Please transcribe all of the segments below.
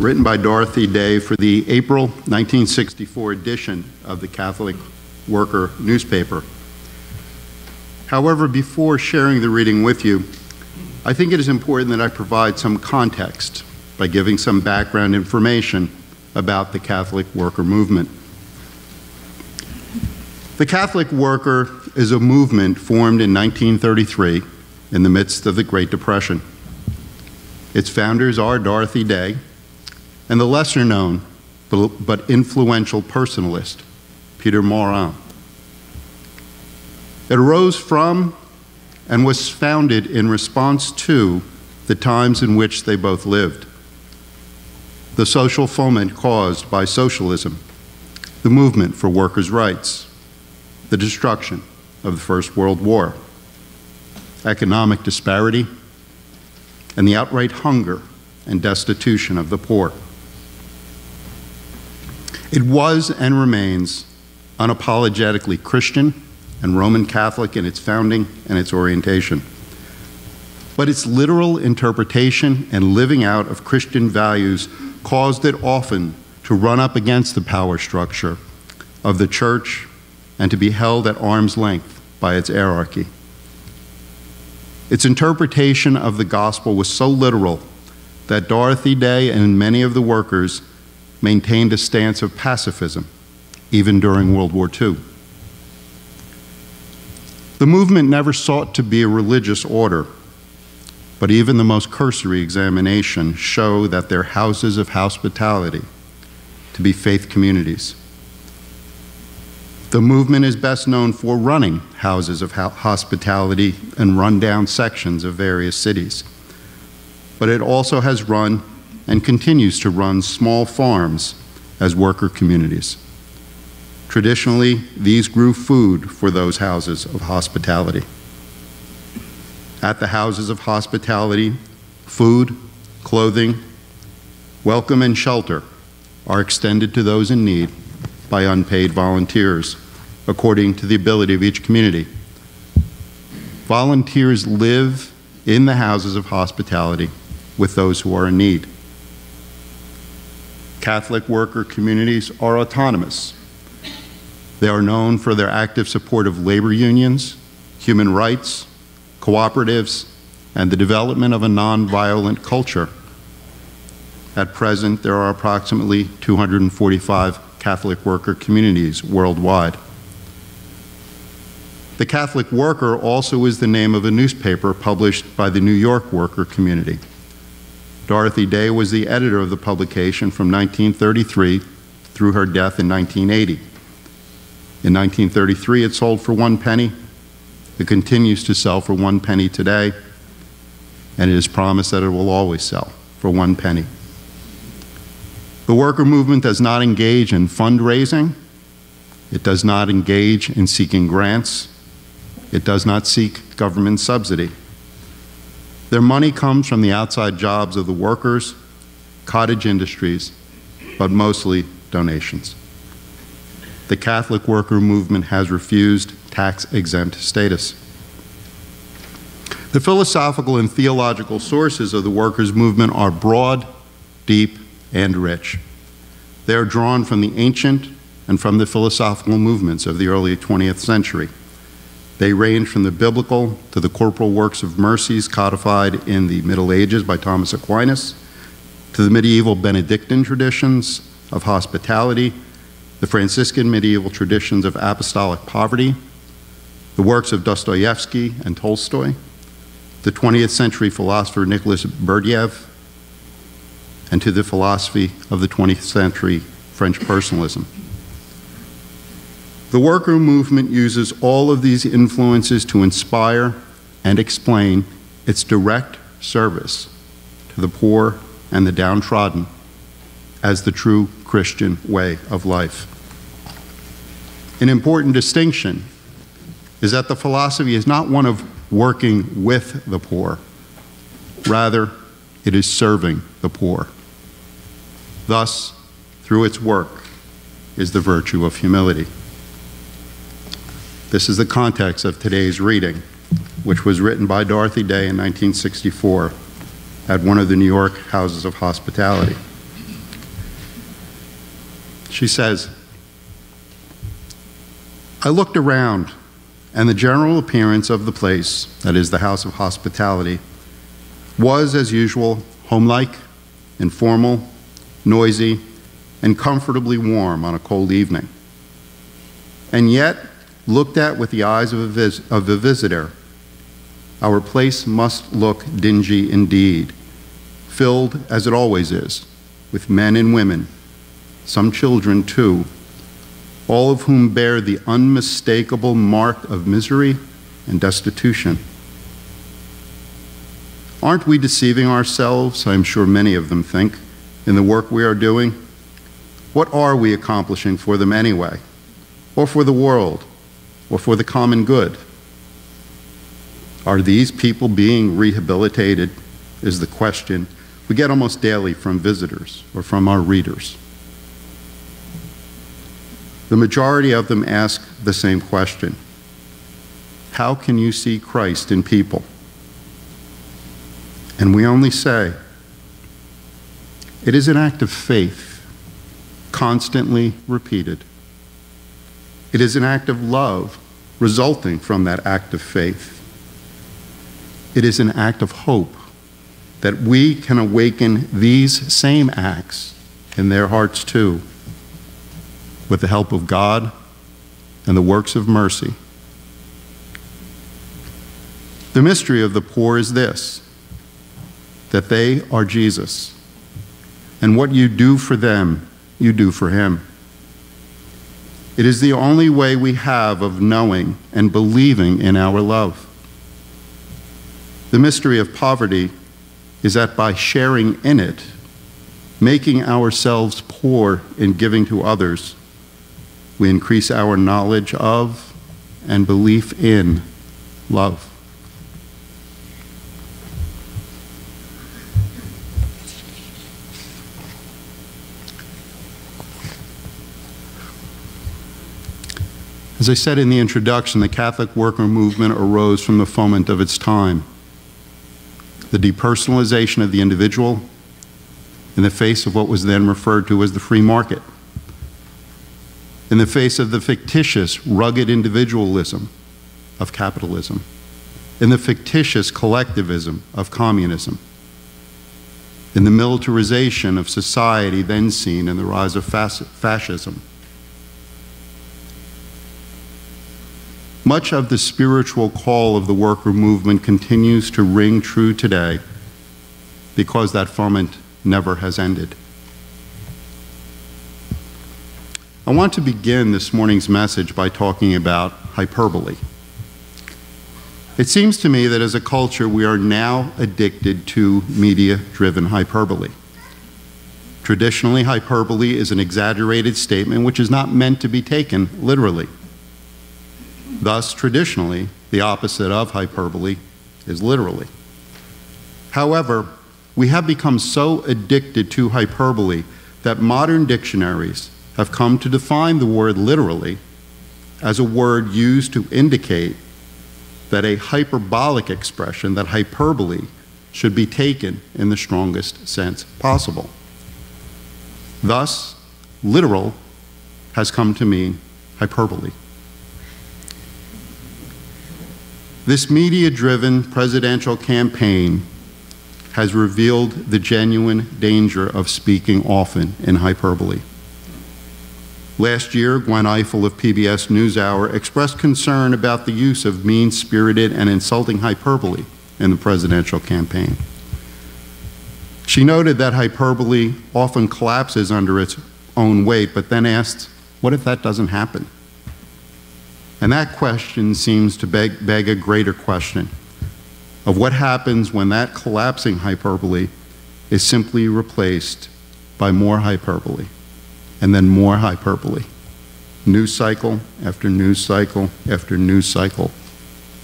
written by Dorothy Day for the April 1964 edition of the Catholic Worker newspaper. However, before sharing the reading with you, I think it is important that I provide some context by giving some background information about the Catholic worker movement. The Catholic worker is a movement formed in 1933 in the midst of the Great Depression. Its founders are Dorothy Day and the lesser-known but influential personalist, Peter Morin. It arose from and was founded in response to the times in which they both lived. The social foment caused by socialism, the movement for workers' rights, the destruction of the First World War, economic disparity, and the outright hunger and destitution of the poor. It was and remains unapologetically Christian and Roman Catholic in its founding and its orientation. But its literal interpretation and living out of Christian values caused it often to run up against the power structure of the church and to be held at arm's length by its hierarchy. Its interpretation of the gospel was so literal that Dorothy Day and many of the workers maintained a stance of pacifism, even during World War II. The movement never sought to be a religious order, but even the most cursory examination show that they're houses of hospitality, to be faith communities. The movement is best known for running houses of hospitality in rundown sections of various cities. But it also has run and continues to run small farms as worker communities. Traditionally, these grew food for those houses of hospitality. At the houses of hospitality, food, clothing, welcome, and shelter are extended to those in need by unpaid volunteers, according to the ability of each community. Volunteers live in the houses of hospitality with those who are in need. Catholic worker communities are autonomous. They are known for their active support of labor unions, human rights, cooperatives, and the development of a nonviolent culture. At present, there are approximately 245 Catholic worker communities worldwide. The Catholic Worker also is the name of a newspaper published by the New York worker community. Dorothy Day was the editor of the publication from 1933 through her death in 1980. In 1933, it sold for 1 penny. It continues to sell for 1 penny today, and it is promised that it will always sell for 1 penny. The worker movement does not engage in fundraising. It does not engage in seeking grants. It does not seek government subsidy. Their money comes from the outside jobs of the workers, cottage industries, but mostly donations. The Catholic worker movement has refused tax-exempt status. The philosophical and theological sources of the workers' movement are broad, deep, and rich. They are drawn from the ancient and from the philosophical movements of the early 20th century. They range from the biblical to the corporal works of mercies codified in the Middle Ages by Thomas Aquinas, to the medieval Benedictine traditions of hospitality, the Franciscan medieval traditions of apostolic poverty, the works of Dostoevsky and Tolstoy, the 20th century philosopher Nicholas Berdyaev, and to the philosophy of the 20th century French personalism. The worker movement uses all of these influences to inspire and explain its direct service to the poor and the downtrodden as the true Christian way of life. An important distinction is that the philosophy is not one of working with the poor. Rather, it is serving the poor. Thus, through its work, is the virtue of humility. This is the context of today's reading, which was written by Dorothy Day in 1964 at one of the New York houses of hospitality. She says, I looked around, and the general appearance of the place, that is the house of hospitality, was, as usual, homelike, informal, noisy, and comfortably warm on a cold evening. And yet, looked at with the eyes of a visitor, our place must look dingy indeed, filled, as it always is, with men and women, some children too, all of whom bear the unmistakable mark of misery and destitution. Aren't we deceiving ourselves, I'm sure many of them think, in the work we are doing? What are we accomplishing for them anyway? Or for the world? Or for the common good? Are these people being rehabilitated, is the question we get almost daily from visitors or from our readers. The majority of them ask the same question. How can you see Christ in people? And we only say, it is an act of faith, constantly repeated. It is an act of love resulting from that act of faith. It is an act of hope that we can awaken these same acts in their hearts too, with the help of God and the works of mercy. The mystery of the poor is this, that they are Jesus, and what you do for them, you do for him. It is the only way we have of knowing and believing in our love. The mystery of poverty is that by sharing in it, making ourselves poor in giving to others, we increase our knowledge of and belief in love. As I said in the introduction, the Catholic worker movement arose from the foment of its time. The depersonalization of the individual in the face of what was then referred to as the free market. In the face of the fictitious, rugged individualism of capitalism. In the fictitious collectivism of communism. In the militarization of society then seen in the rise of fascism. Much of the spiritual call of the worker movement continues to ring true today because that foment never has ended. I want to begin this morning's message by talking about hyperbole. It seems to me that as a culture we are now addicted to media-driven hyperbole. Traditionally, hyperbole is an exaggerated statement which is not meant to be taken literally. Thus, traditionally, the opposite of hyperbole is literally. However, we have become so addicted to hyperbole that modern dictionaries have come to define the word literally as a word used to indicate that a hyperbolic expression, that hyperbole, should be taken in the strongest sense possible. Thus, literal has come to mean hyperbole. This media-driven presidential campaign has revealed the genuine danger of speaking often in hyperbole. Last year, Gwen Ifill of PBS NewsHour expressed concern about the use of mean-spirited and insulting hyperbole in the presidential campaign. She noted that hyperbole often collapses under its own weight, but then asked, what if that doesn't happen? And that question seems to beg a greater question of what happens when that collapsing hyperbole is simply replaced by more hyperbole, and then more hyperbole. News cycle after news cycle after news cycle,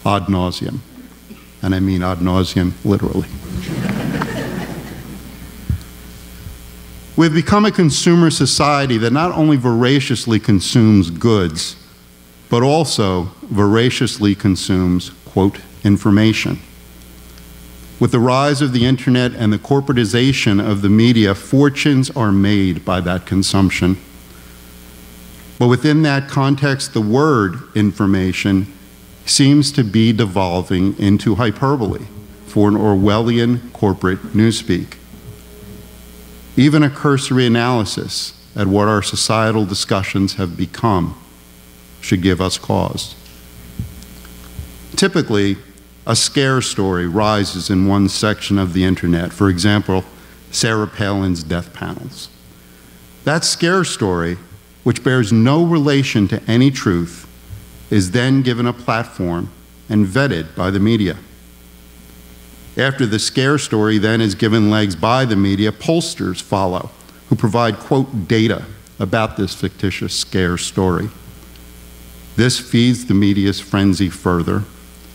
ad nauseum. And I mean ad nauseum literally. We've become a consumer society that not only voraciously consumes goods, but also voraciously consumes, quote, information. With the rise of the internet and the corporatization of the media, fortunes are made by that consumption. But within that context, the word information seems to be devolving into hyperbole for an Orwellian corporate newspeak. Even a cursory analysis at what our societal discussions have become should give us cause. Typically, a scare story rises in one section of the internet, for example, Sarah Palin's death panels. That scare story, which bears no relation to any truth, is then given a platform and vetted by the media. After the scare story then is given legs by the media, pollsters follow, who provide, quote, data about this fictitious scare story. This feeds the media's frenzy further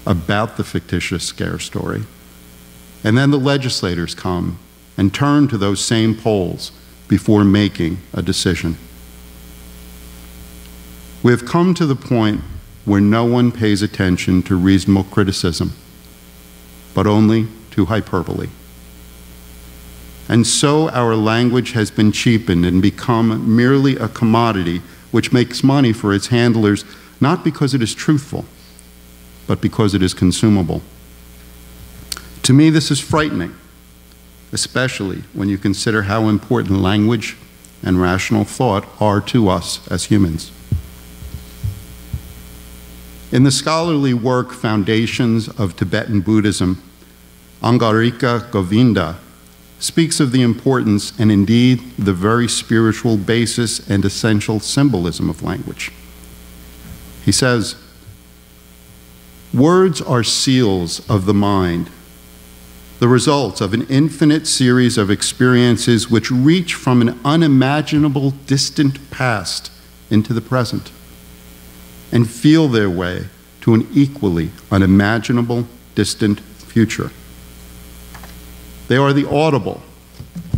about the fictitious scare story. And then the legislators come and turn to those same polls before making a decision. We have come to the point where no one pays attention to reasonable criticism, but only to hyperbole. And so our language has been cheapened and become merely a commodity which makes money for its handlers, not because it is truthful, but because it is consumable. To me, this is frightening, especially when you consider how important language and rational thought are to us as humans. In the scholarly work Foundations of Tibetan Buddhism, Angarika Govinda speaks of the importance and indeed the very spiritual basis and essential symbolism of language. He says, "Words are seals of the mind, the results of an infinite series of experiences which reach from an unimaginable distant past into the present and feel their way to an equally unimaginable distant future. They are the audible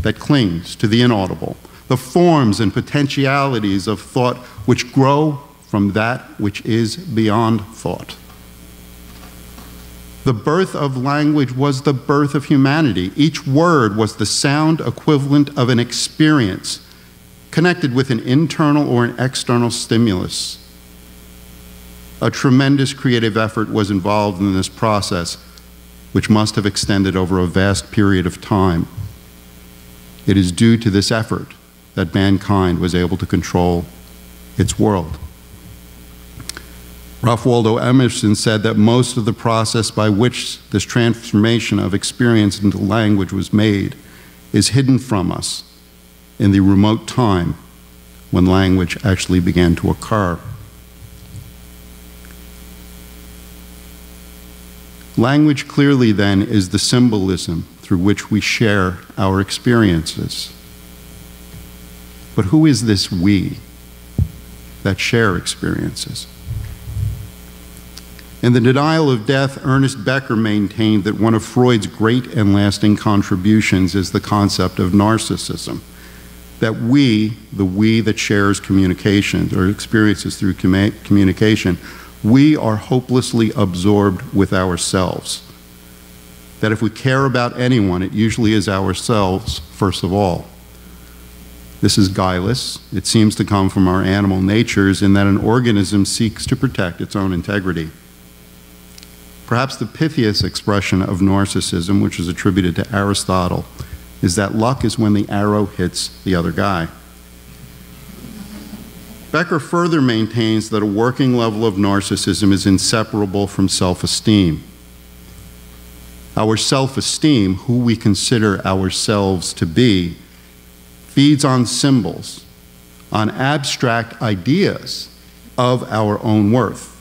that clings to the inaudible, the forms and potentialities of thought which grow from that which is beyond thought. The birth of language was the birth of humanity. Each word was the sound equivalent of an experience connected with an internal or an external stimulus. A tremendous creative effort was involved in this process, which must have extended over a vast period of time. It is due to this effort that mankind was able to control its world." Ralph Waldo Emerson said that most of the process by which this transformation of experience into language was made is hidden from us in the remote time when language actually began to occur. Language clearly then is the symbolism through which we share our experiences. But who is this we that share experiences? In The Denial of Death, Ernest Becker maintained that one of Freud's great and lasting contributions is the concept of narcissism, that we, the we that shares communication or experiences through communication, we are hopelessly absorbed with ourselves. That if we care about anyone, it usually is ourselves first of all. This is guileless. It seems to come from our animal natures in that an organism seeks to protect its own integrity. Perhaps the pithiest expression of narcissism, which is attributed to Aristotle, is that luck is when the arrow hits the other guy. Becker further maintains that a working level of narcissism is inseparable from self-esteem. Our self-esteem, who we consider ourselves to be, feeds on symbols, on abstract ideas of our own worth,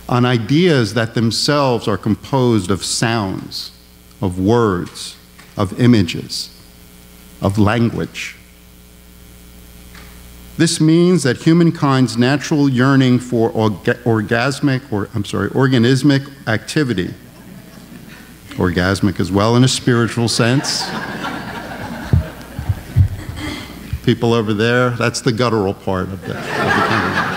on ideas that themselves are composed of sounds, of words, of images, of language. This means that humankind's natural yearning for organismic activity, orgasmic as well in a spiritual sense. People over there, that's the guttural part of the conversation.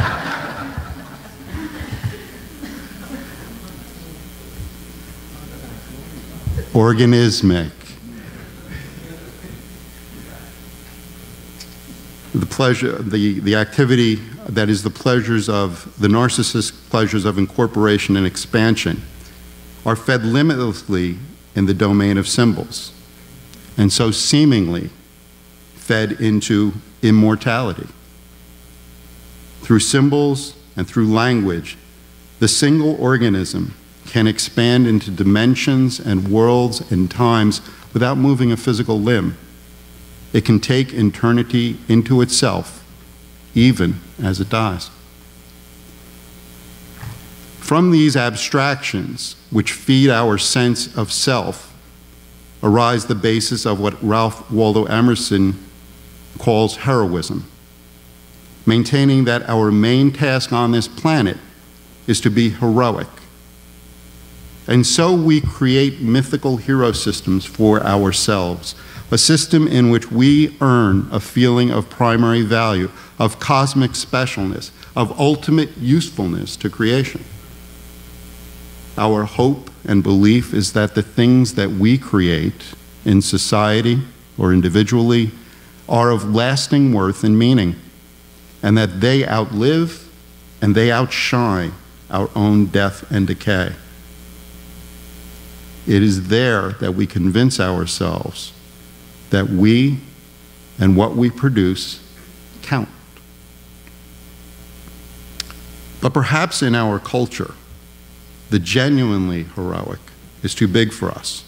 Organismic. the pleasure, the activity that is the pleasures of, the narcissistic pleasures of incorporation and expansion are fed limitlessly in the domain of symbols, and so seemingly fed into immortality. Through symbols and through language, the single organism can expand into dimensions and worlds and times without moving a physical limb. It can take eternity into itself, even as it dies. From these abstractions, which feed our sense of self, arise the basis of what Ralph Waldo Emerson calls heroism, maintaining that our main task on this planet is to be heroic. And so we create mythical hero systems for ourselves, a system in which we earn a feeling of primary value, of cosmic specialness, of ultimate usefulness to creation. Our hope and belief is that the things that we create in society or individually are of lasting worth and meaning, and that they outlive and they outshine our own death and decay. It is there that we convince ourselves that we and what we produce count. But perhaps in our culture, the genuinely heroic is too big for us.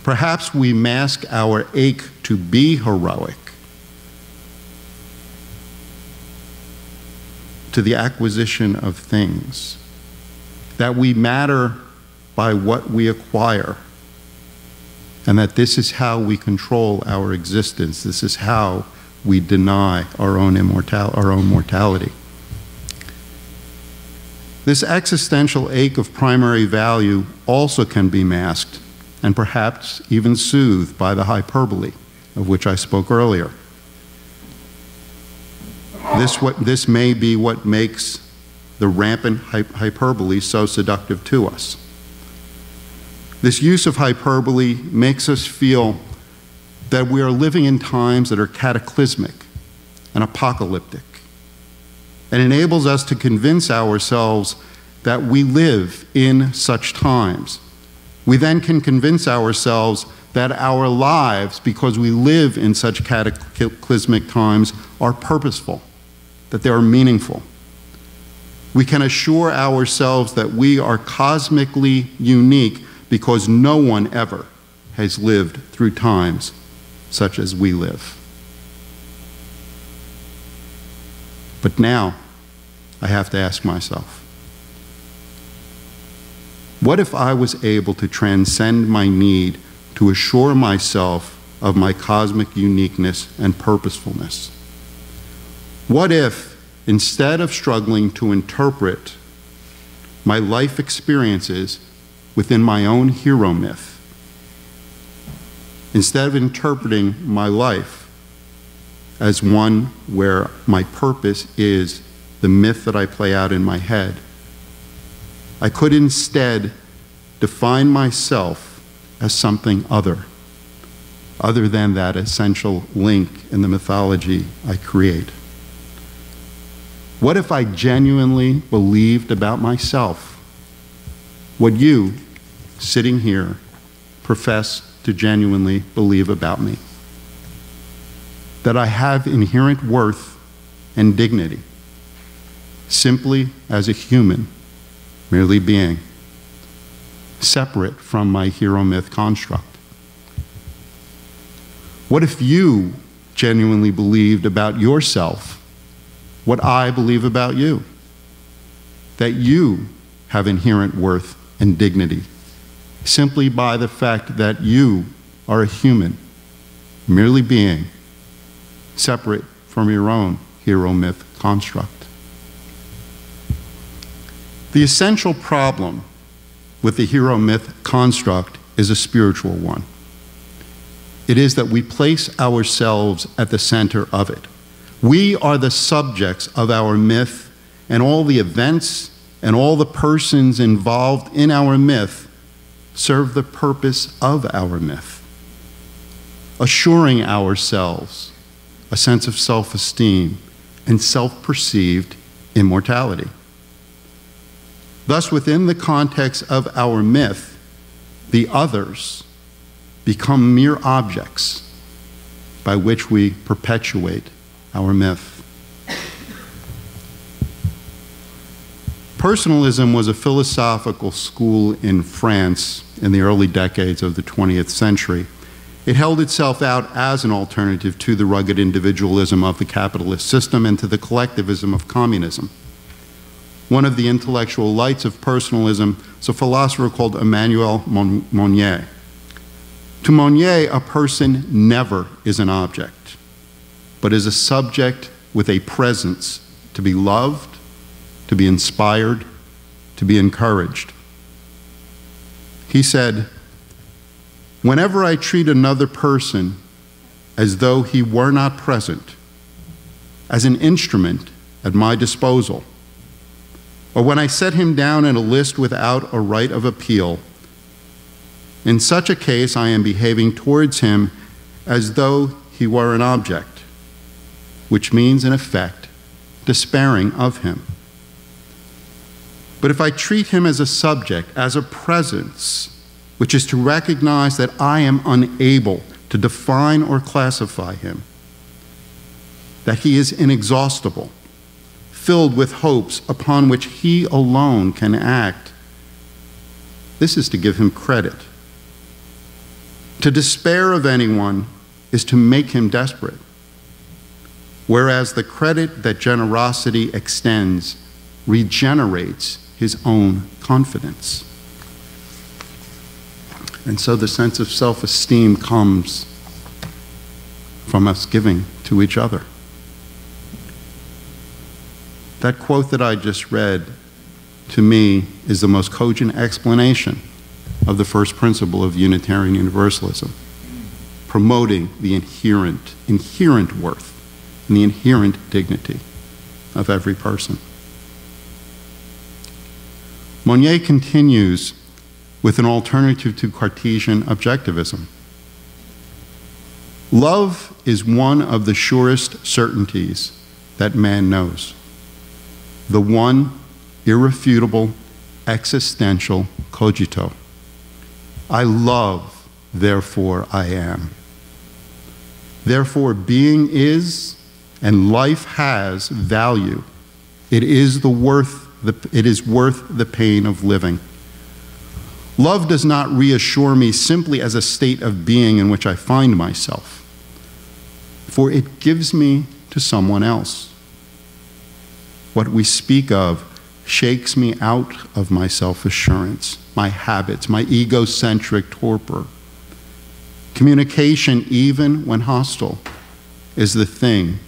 Perhaps we mask our ache to be heroic to the acquisition of things, that we matter by what we acquire, and that this is how we control our existence. This is how we deny our own mortality. This existential ache of primary value also can be masked and perhaps even soothed by the hyperbole of which I spoke earlier. This may be what makes the rampant hyperbole so seductive to us. This use of hyperbole makes us feel that we are living in times that are cataclysmic and apocalyptic, and enables us to convince ourselves that we live in such times. We then can convince ourselves that our lives, because we live in such cataclysmic times, are purposeful, that they are meaningful. We can assure ourselves that we are cosmically unique because no one ever has lived through times such as we live. But now, I have to ask myself, what if I was able to transcend my need to assure myself of my cosmic uniqueness and purposefulness? What if, instead of struggling to interpret my life experiences within my own hero myth, instead of interpreting my life as one where my purpose is the myth that I play out in my head, I could instead define myself as something other than that essential link in the mythology I create? What if I genuinely believed about myself what you, sitting here, profess to genuinely believe about me? That I have inherent worth and dignity, simply as a human, merely being, separate from my hero myth construct. What if you genuinely believed about yourself what I believe about you? That you have inherent worth and dignity, simply by the fact that you are a human, merely being, separate from your own hero myth construct. The essential problem with the hero myth construct is a spiritual one. It is that we place ourselves at the center of it. We are the subjects of our myth, and all the events and all the persons involved in our myth serve the purpose of our myth, assuring ourselves a sense of self-esteem, and self-perceived immortality. Thus, within the context of our myth, the others become mere objects by which we perpetuate our myth. Personalism was a philosophical school in France in the early decades of the 20th century. It held itself out as an alternative to the rugged individualism of the capitalist system and to the collectivism of communism. One of the intellectual lights of personalism is a philosopher called Emmanuel Mounier. To Mounier, a person never is an object, but is a subject with a presence to be loved, to be inspired, to be encouraged. He said, "Whenever I treat another person as though he were not present, as an instrument at my disposal, or when I set him down in a list without a right of appeal, in such a case I am behaving towards him as though he were an object, which means, in effect, despairing of him. But if I treat him as a subject, as a presence, which is to recognize that I am unable to define or classify him, that he is inexhaustible, filled with hopes upon which he alone can act, this is to give him credit. To despair of anyone is to make him desperate, whereas the credit that generosity extends regenerates his own confidence." And so the sense of self-esteem comes from us giving to each other. That quote that I just read, to me, is the most cogent explanation of the first principle of Unitarian Universalism, promoting the inherent worth and the inherent dignity of every person. Mounier continues with an alternative to Cartesian objectivism. Love is one of the surest certainties that man knows, the one irrefutable existential cogito. I love, therefore I am. Therefore being is, and life has value. It is worth the pain of living. Love does not reassure me simply as a state of being in which I find myself, for it gives me to someone else. What we speak of shakes me out of my self-assurance, my habits, my egocentric torpor. Communication, even when hostile, is the thing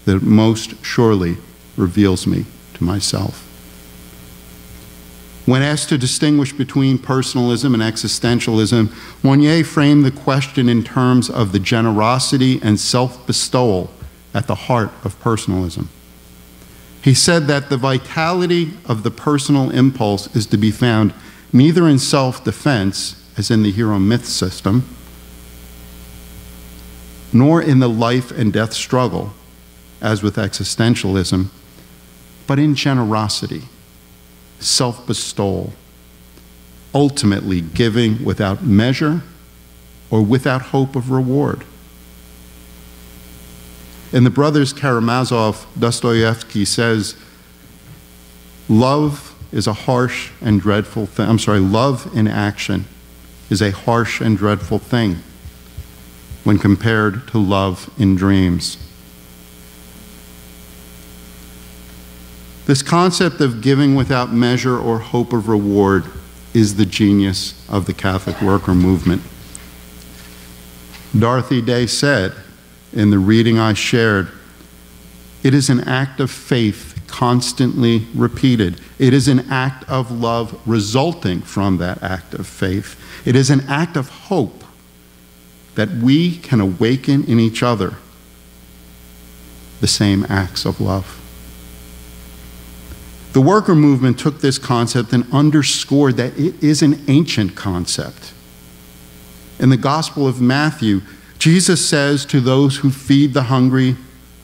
that most surely reveals me to myself. When asked to distinguish between personalism and existentialism, Mounier framed the question in terms of the generosity and self-bestowal at the heart of personalism. He said that the vitality of the personal impulse is to be found neither in self-defense, as in the hero myth system, nor in the life and death struggle, as with existentialism, but in generosity, self-bestowal, ultimately giving without measure or without hope of reward. In the Brothers Karamazov, Dostoevsky says, love is a harsh and dreadful thing. Love in action is a harsh and dreadful thing when compared to love in dreams. This concept of giving without measure or hope of reward is the genius of the Catholic worker movement. Dorothy Day said in the reading I shared, it is an act of faith constantly repeated. It is an act of love resulting from that act of faith. It is an act of hope that we can awaken in each other the same acts of love. The worker movement took this concept and underscored that it is an ancient concept. In the Gospel of Matthew, Jesus says to those who feed the hungry,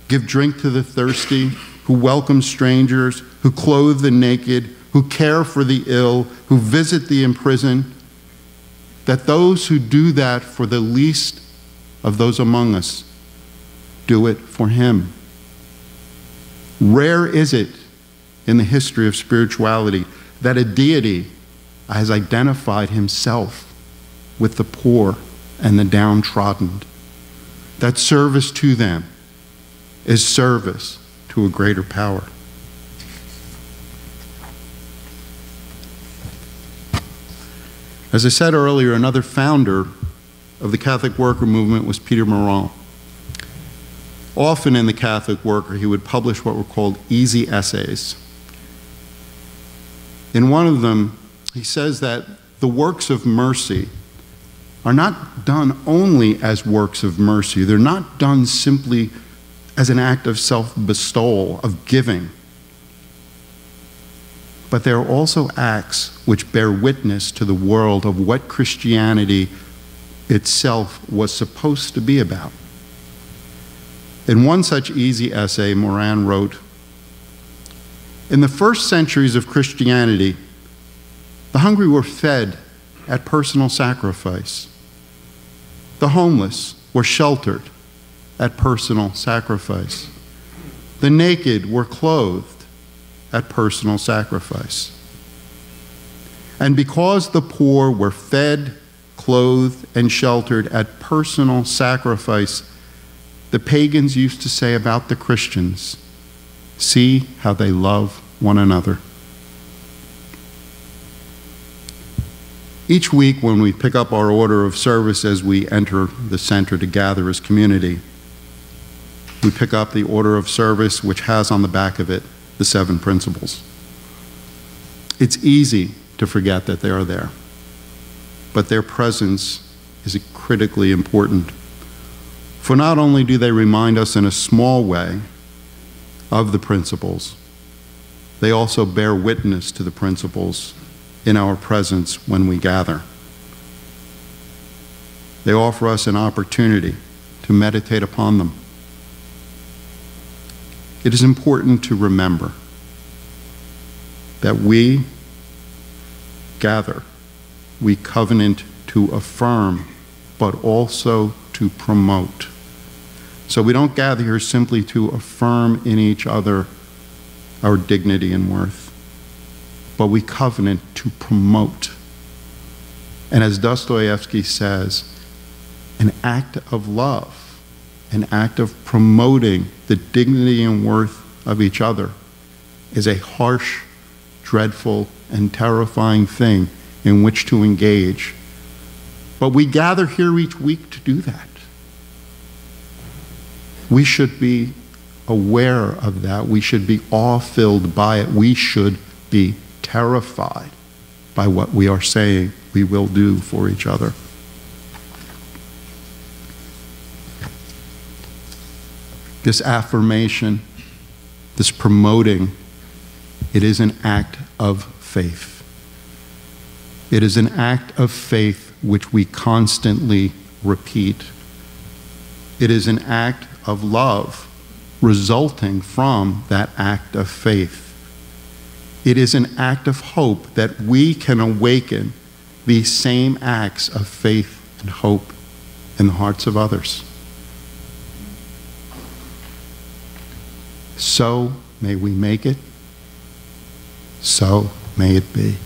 give drink to the thirsty, who welcome strangers, who clothe the naked, who care for the ill, who visit the imprisoned, that those who do that for the least of those among us do it for him. Rare is it in the history of spirituality that a deity has identified himself with the poor and the downtrodden, that service to them is service to a greater power. As I said earlier, another founder of the Catholic worker movement was Peter Moran. Often in the Catholic Worker, he would publish what were called easy essays. In one of them, he says that the works of mercy are not done only as works of mercy. They're not done simply as an act of self-bestowal, of giving. But they are also acts which bear witness to the world of what Christianity itself was supposed to be about. In one such easy essay, Moran wrote, "In the first centuries of Christianity, the hungry were fed at personal sacrifice. The homeless were sheltered at personal sacrifice. The naked were clothed at personal sacrifice. And because the poor were fed, clothed, and sheltered at personal sacrifice, the pagans used to say about the Christians, 'See how they love one another.'" Each week when we pick up our order of service as we enter the center to gather as community, we pick up the order of service which has on the back of it the 7 principles. It's easy to forget that they are there, but their presence is critically important. For not only do they remind us in a small way of the principles, they also bear witness to the principles in our presence when we gather. They offer us an opportunity to meditate upon them. It is important to remember that we gather, we covenant to affirm, but also to promote. So we don't gather here simply to affirm in each other our dignity and worth, but we covenant to promote. And as Dostoevsky says, an act of love, an act of promoting the dignity and worth of each other is a harsh, dreadful, and terrifying thing in which to engage. But we gather here each week to do that. We should be aware of that. We should be awe-filled by it. We should be terrified by what we are saying we will do for each other. This affirmation, this promoting, it is an act of faith. It is an act of faith which we constantly repeat. It is an act of love resulting from that act of faith. It is an act of hope that we can awaken these same acts of faith and hope in the hearts of others. So may we make it. So may it be.